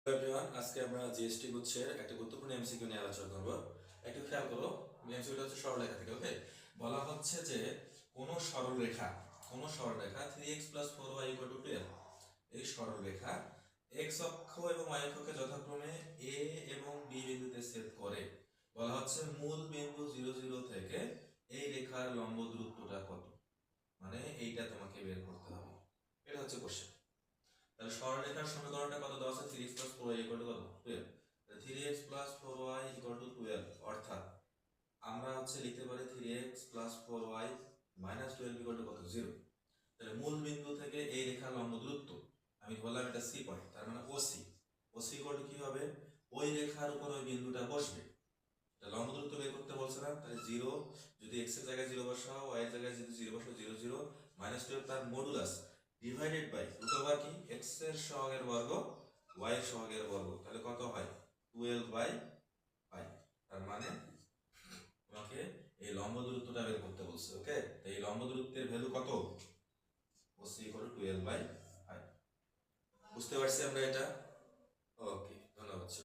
Everyone, আজকে আমরা GST গুচ্ছের একটা গুরুত্বপূর্ণ এমসিকিউ নিয়ে আলোচনা করব। একটু খেয়াল করো, এমসিকিউটা হচ্ছে সরলরেখা থেকে। ওকে, বলা হচ্ছে যে কোনো সরলরেখা 3x + 4y = 12, এই সরলরেখা x অক্ষ এবং y অক্ষকে যথাক্রমে a এবং b বিন্দুতে ছেদ করে। বলা হচ্ছে মূল বিন্দু 0 0 থেকে এই রেখার লম্ব দূরত্বটা কত, মানে এইটা তোমাকে বের করতে হবে। এটা হচ্ছে কোশ্চেন। তাহলে সরলরেখার সমীকরণটা কত দেওয়া আছে? 3x + 4y = কত? 12। 3x + 4y = 12, অর্থাৎ আমরা লিখতে পারি 3x + 4y - 12 = কত? 0। তাহলে মূল বিন্দু থেকে এই রেখার লম্ব দূরত্ব, আমি বললাম এটা সি পয়েন্ট, তার মানে ওসি। ওসি = কি হবে? ওই রেখার উপর ওই বিন্দুটা বসবে। লম্ব দূরত্ব বের করতে বলছে না, তাহলে 0, যদি x এর জায়গায় 0 বসাও, y এর জায়গায় যদি 0 বসাও, 0 0 -12 তার মডুলাস ডিভাইডেড বাই √ কি x এর সহগের বর্গ y এর সহগের বর্গ, তাহলে কত হয়? 12/5। তার মানে তোমাকে এই লম্ব দূরত্বটা বের করতে বলছে। ওকে, তো এই লম্ব দূরত্বের ভ্যালু কত? OC = 12/5। বুঝতে পারছি আমরা এটা? ওকে।